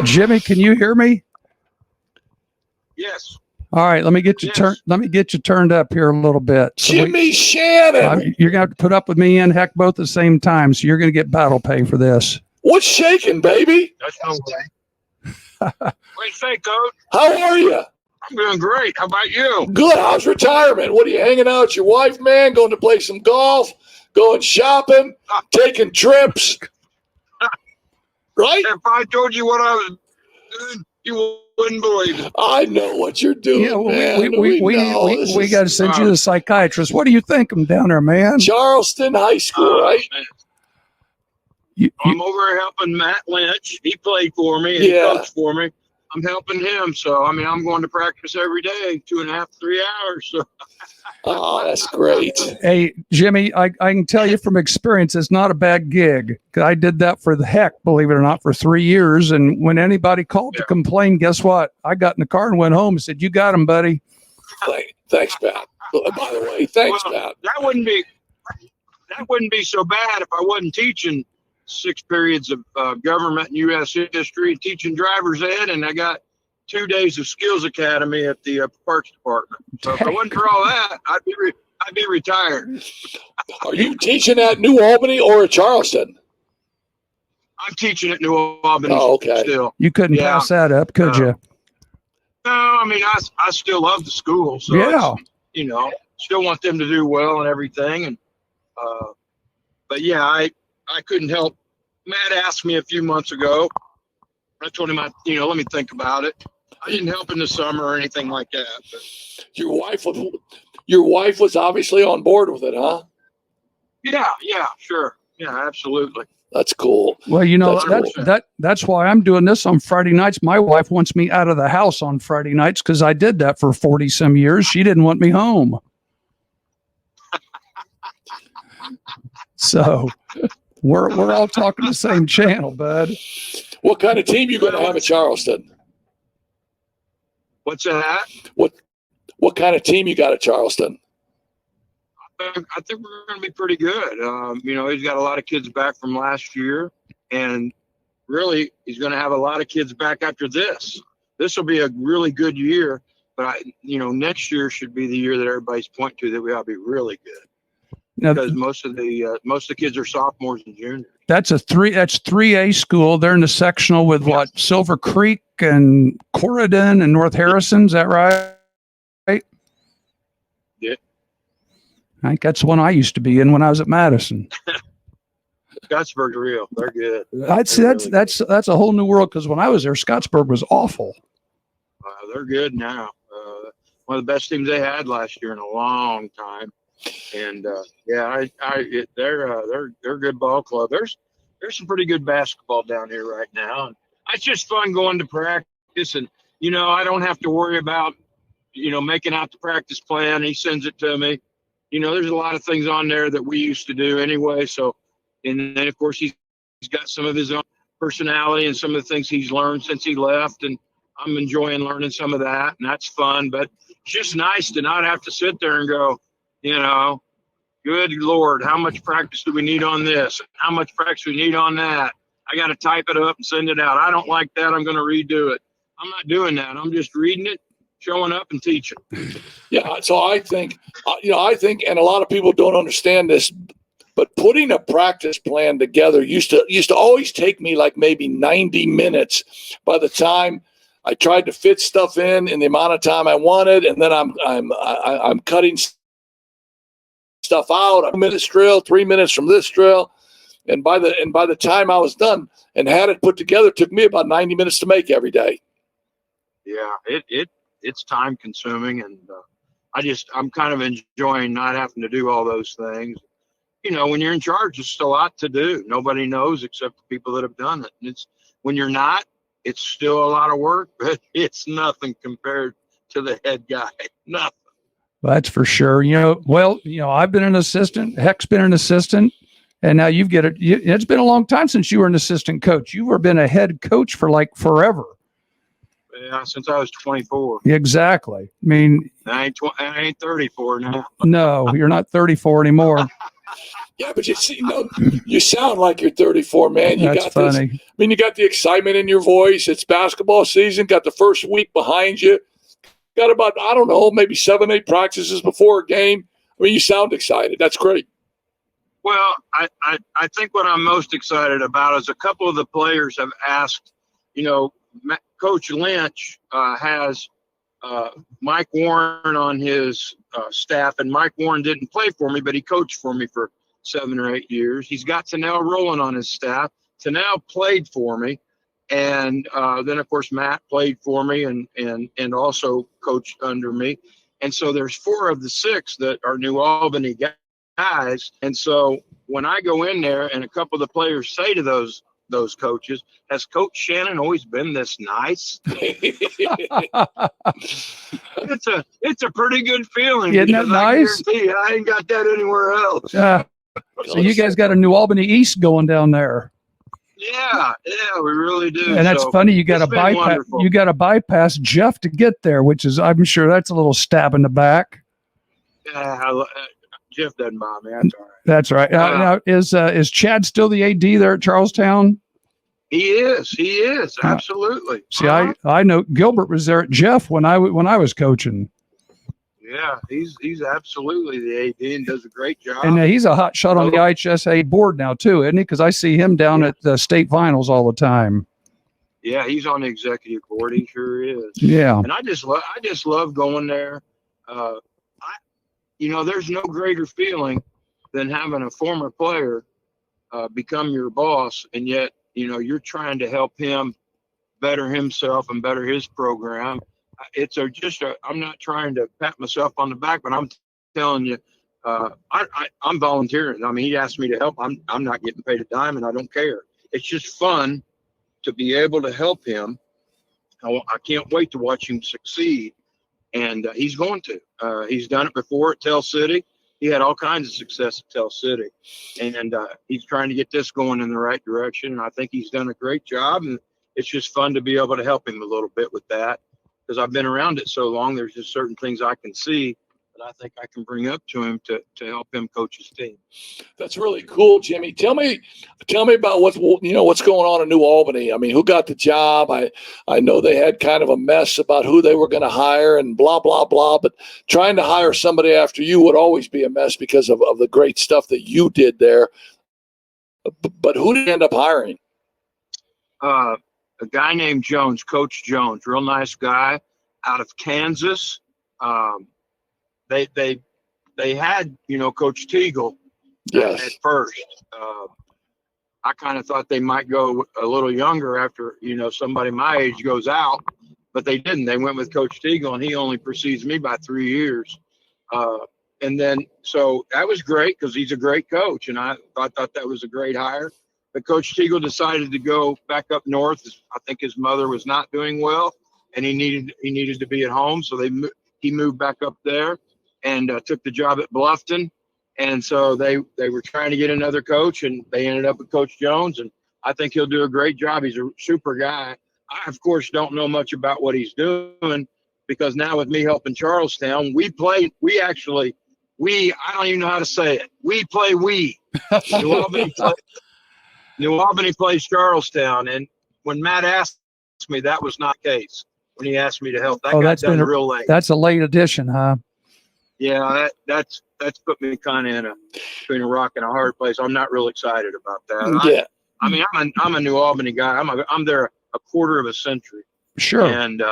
Jimmy, can you hear me? Yes. All right, let me get you turned up here a little bit. So Jimmy Shannon. You're gonna have to put up with me and Heck both at the same time, so you're gonna get battle pay for this. What's shaking, baby? That's no way. What do you say, Coach? How are you? I'm doing great. How about you? Good. How's retirement? What are you hanging out with your wife, man? Going to play some golf? Going shopping? Taking trips? Right? If I told you what I was doing, you wouldn't believe it. I know what you're doing, man. We got to send you to the psychiatrist. What do you think? I'm down there, man. Charlestown High School, right? I'm over here helping Matt Lynch. He played for me and he coached for me. I'm helping him. So, I mean, I'm going to practice every day, 2.5, 3 hours. So. Oh, that's great. Hey, Jimmy, I can tell you from experience, it's not a bad gig. I did that for the heck, believe it or not, for 3 years. And when anybody called to complain, guess what? I got in the car and went home and said, "You got him, buddy." Thanks, Pat. By the way, thanks, Pat. That wouldn't be so bad if I wasn't teaching 6 periods of government and U.S. history, teaching driver's ed, and I got 2 days of skills academy at the parks department. So if it wasn't for all that, I'd be retired. Are you teaching at New Albany or at Charleston? I'm teaching at New Albany. Oh, okay. Still. You couldn't pass that up, could you? No, I mean, I still love the school. So still want them to do well and everything. And but yeah, I couldn't help. Matt asked me a few months ago. I told him, let me think about it. I didn't help in the summer or anything like that. But. Your wife was obviously on board with it, huh? Yeah, sure. Yeah, absolutely. That's cool. Well, that's why I'm doing this on Friday nights. My wife wants me out of the house on Friday nights because I did that for 40 some years. She didn't want me home. So we're all talking the same channel, bud. What kind of team you going to have at Charleston? What's that? What kind of team you got at Charleston? I think we're going to be pretty good. He's got a lot of kids back from last year, and really he's going to have a lot of kids back after this. This will be a really good year, but next year should be the year that everybody's pointing to that we ought to be really good. Now, because most of the kids are sophomores and juniors. That's 3A school. They're in the sectional with Silver Creek and Corridon and North Harrison. Is that right? Yeah. I think that's the one I used to be in when I was at Madison. Scottsburg's real. They're good. That's a whole new world because when I was there, Scottsburg was awful. They're good now. One of the best teams they had last year in a long time. And they're a good ball club. There's some pretty good basketball down here right now. And it's just fun going to practice, and I don't have to worry about making out the practice plan. He sends it to me. There's a lot of things on there that we used to do anyway. So, and then of course he's got some of his own personality and some of the things he's learned since he left, and I'm enjoying learning some of that, and that's fun. But it's just nice to not have to sit there and go, good Lord, how much practice do we need on this? How much practice do we need on that? I got to type it up and send it out. I don't like that. I'm going to redo it. I'm not doing that. I'm just reading it, showing up, and teaching. Yeah. So I think, and a lot of people don't understand this, but putting a practice plan together used to always take me like maybe 90 minutes by the time I tried to fit stuff in the amount of time I wanted. And then I'm cutting stuff out. 2 minutes drill, 3 minutes from this drill. And by the time I was done and had it put together, it took me about 90 minutes to make every day. Yeah, it's time consuming, and I'm kind of enjoying not having to do all those things. When you're in charge, there's still a lot to do. Nobody knows except the people that have done it. And when you're not, it's still a lot of work, but it's nothing compared to the head guy. Nothing. That's for sure. I've been an assistant. Heck's been an assistant. And now it's been a long time since you were an assistant coach. You've been a head coach for like forever. Yeah, since I was 24. Exactly. I mean, I ain't 34 now. No, you're not 34 anymore. Yeah, but you sound like you're 34, man. You That's got funny. this. I mean, you got the excitement in your voice. It's basketball season. Got the first week behind you. Got about, I don't know, maybe 7, 8 practices before a game. I mean, you sound excited. That's great. Well, I think what I'm most excited about is a couple of the players have asked, Coach Lynch has Mike Warren on his staff, and Mike Warren didn't play for me, but he coached for me for 7 or 8 years. He's got Tanel Rowland on his staff. Tanel played for me, and then of course Matt played for me and also coached under me. And so there's 4 of the 6 that are New Albany guys. And so when I go in there and a couple of the players say to those coaches, has Coach Shannon always been this nice? It's a pretty good feeling. Isn't that nice? I guarantee you, I ain't got that anywhere else. So you guys got a New Albany East going down there. Yeah, we really do. And that's funny. You got to bypass. Wonderful. You got to bypass Jeff to get there, which is, I'm sure, that's a little stab in the back. Yeah, Jeff doesn't bother me. That's all right. That's right. Now, is Chad still the AD there at Charlestown? He is absolutely. See, I know Gilbert was there at Jeff when I was coaching. Yeah, he's absolutely the AD and does a great job. And he's a hot shot on the IHSA board now too, isn't he? Because I see him down at the state finals all the time. Yeah, he's on the executive board. He sure is. Yeah. And I just love going there. There's no greater feeling than having a former player become your boss, and yet you're trying to help him better himself and better his program. I'm not trying to pat myself on the back, but I'm telling you, I'm volunteering. I mean, he asked me to help. I'm not getting paid a dime, and I don't care. It's just fun to be able to help him. I can't wait to watch him succeed, and he's going to. He's done it before at Tell City. He had all kinds of success at Tell City, and he's trying to get this going in the right direction. And I think he's done a great job, and it's just fun to be able to help him a little bit with that. Because I've been around it so long, there's just certain things I can see that I think I can bring up to him to help him coach his team. That's really cool, Jimmy. Tell me about what's going on in New Albany. I mean, who got the job? I know they had kind of a mess about who they were going to hire and blah blah blah. But trying to hire somebody after you would always be a mess because of the great stuff that you did there. But who did you end up hiring? A guy named Jones, Coach Jones, real nice guy out of Kansas. They had, Coach Teagle at first. I kind of thought they might go a little younger after, somebody my age goes out, but they didn't. They went with Coach Teagle, and he only precedes me by 3 years. And then, so that was great because he's a great coach, and I thought that was a great hire. But Coach Teagle decided to go back up north. I think his mother was not doing well, and he needed to be at home. So he moved back up there and took the job at Bluffton. And so they were trying to get another coach, and they ended up with Coach Jones. And I think he'll do a great job. He's a super guy. I, of course, don't know much about what he's doing because now with me helping Charlestown, I don't even know how to say it. New Albany plays Charlestown, and when Matt asked me, that was not the case. When he asked me to help, that's been real late. That's a late addition, huh? Yeah, that's put me kind of between a rock and a hard place. I'm not real excited about that. I'm a New Albany guy. I'm there a quarter of a century. Sure. And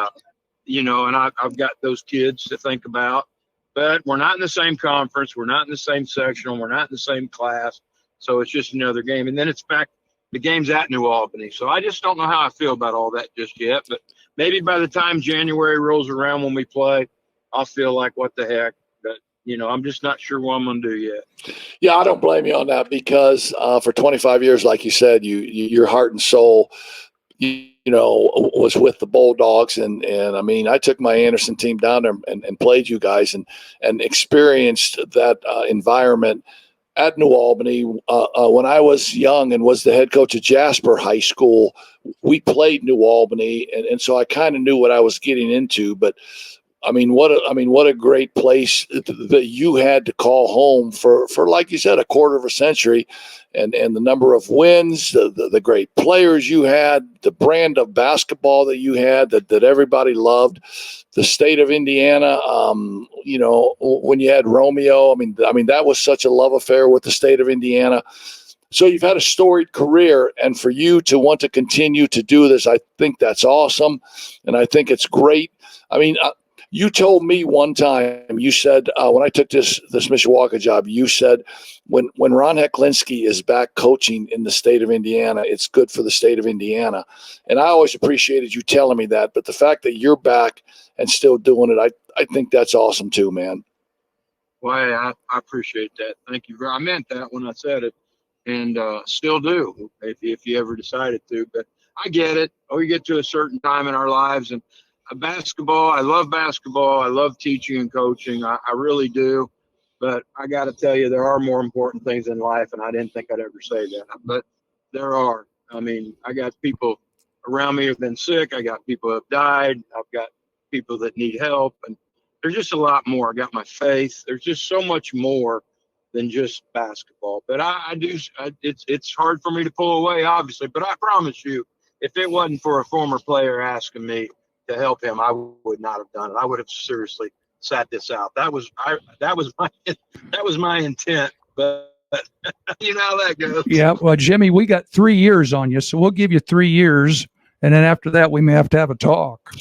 and I've got those kids to think about, but we're not in the same conference. We're not in the same sectional. We're not in the same class. So it's just another game. And then it's back. The game's at New Albany. So I just don't know how I feel about all that just yet. But maybe by the time January rolls around when we play, I'll feel like, what the heck? But, I'm just not sure what I'm going to do yet. Yeah, I don't blame you on that because for 25 years, like you said, your heart and soul, was with the Bulldogs. And I mean, I took my Anderson team down there and played you guys and experienced that environment at New Albany. When I was young and was the head coach at Jasper High School, we played New Albany. And so I kind of knew what I was getting into. But what a great place that you had to call home for like you said, a quarter of a century, and the number of wins, the great players you had, the brand of basketball that you had that everybody loved, the state of Indiana. When you had Romeo, I mean that was such a love affair with the state of Indiana. So you've had a storied career, and for you to want to continue to do this, I think that's awesome, and I think it's great. I mean, you told me one time, you said, when I took this Mishawaka job, you said, when Ron Heklinski is back coaching in the state of Indiana, it's good for the state of Indiana. And I always appreciated you telling me that. But the fact that you're back and still doing it, I think that's awesome too, man. Well, I appreciate that. Thank you. I meant that when I said it, and still do if you ever decided to. But I get it. We get to a certain time in our lives, and basketball, I love basketball. I love teaching and coaching. I really do. But I got to tell you, there are more important things in life, and I didn't think I'd ever say that. But there are. I mean, I got people around me who have been sick. I got people who have died. I've got people that need help. And there's just a lot more. I got my faith. There's just so much more than just basketball. But it's hard for me to pull away, obviously. But I promise you, if it wasn't for a former player asking me to help him, I would not have done it. I would have seriously sat this out. That was my intent, but you know how that goes. Yeah, well, Jimmy, we got 3 years on you, so we'll give you 3 years, and then after that, we may have to have a talk.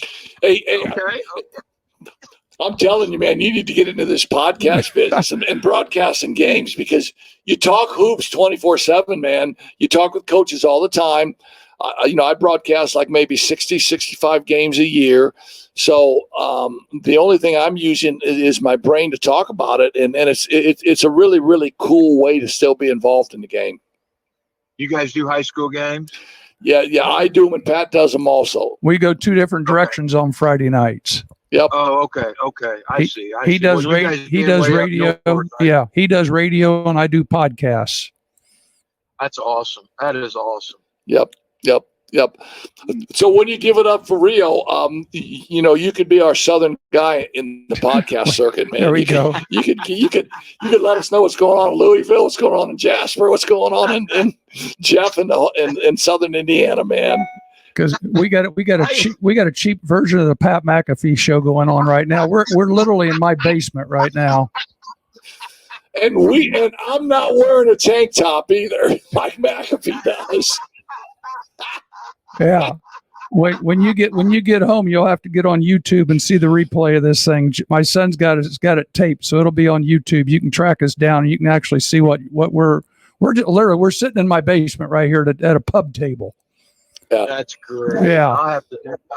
Hey, Okay. I'm telling you, man, you need to get into this podcast business and broadcasting games, because you talk hoops 24/7, man. You talk with coaches all the time. I broadcast like maybe 60, 65 games a year. So the only thing I'm using is my brain to talk about it. And it's a really, really cool way to still be involved in the game. You guys do high school games? Yeah, I do them, and Pat does them also. We go 2 different directions on Friday nights. Yep. Oh, okay. I see. He does radio. Yeah, he does radio, and I do podcasts. That's awesome. That is awesome. Yep. So when you give it up for Rio, you could be our Southern guy in the podcast circuit, man. There we go. You could let us know what's going on in Louisville, what's going on in Jasper, what's going on in Jeff and Southern Indiana, man. Because we got a cheap version of the Pat McAfee show going on right now. We're literally in my basement right now. And I'm not wearing a tank top either, like McAfee does. Yeah. Wait, when you get home, you'll have to get on YouTube and see the replay of this thing. My son's got it taped, so it'll be on YouTube. You can track us down, and you can actually see what we're sitting in my basement right here at a pub table. Yeah. That's great. Yeah. I'll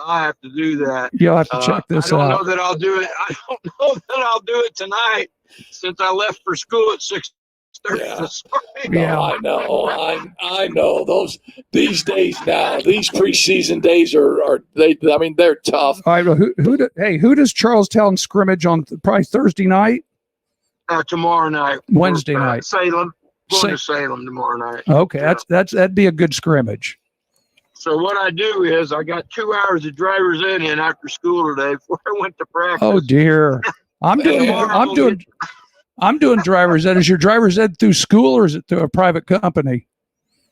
have to do that. You'll have to check this out. I don't know that I'll do it. I don't know that I'll do it tonight, since I left for school at 6:30 this morning. Yeah, I know. These days now, these preseason days they're tough. All right. Well, who does Charlestown scrimmage on probably Thursday night? Tomorrow night. Wednesday night. Salem. Going to Salem tomorrow night. Okay, yeah. That'd be a good scrimmage. So what I do is I got 2 hours of driver's ed in after school today before I went to practice. Oh dear. I'm doing driver's ed. Is your driver's ed through school, or is it through a private company?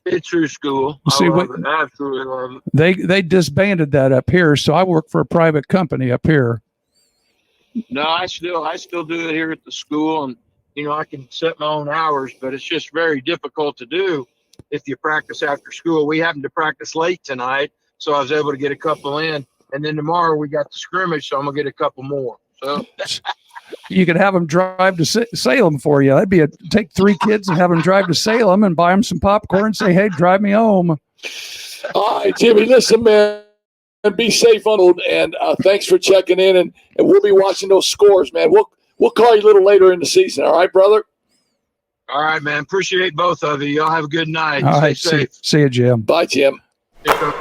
It's through school. See, I absolutely love it. They disbanded that up here, so I work for a private company up here. No, I still do it here at the school, and I can set my own hours, but it's just very difficult to do if you practice after school. We happened to practice late tonight, so I was able to get a couple in, and then tomorrow we got the scrimmage, so I'm gonna get a couple more. So you could have them drive to Salem for you. Take 3 kids and have them drive to Salem and buy them some popcorn and say, "Hey, drive me home." All right, Jimmy, listen, man, be safe on it, and thanks for checking in, and we'll be watching those scores, man. We'll call you a little later in the season. All right, brother? All right, man. Appreciate both of you. Y'all have a good night. All right. Stay safe. See you, Jim. Bye, Jim. Yeah.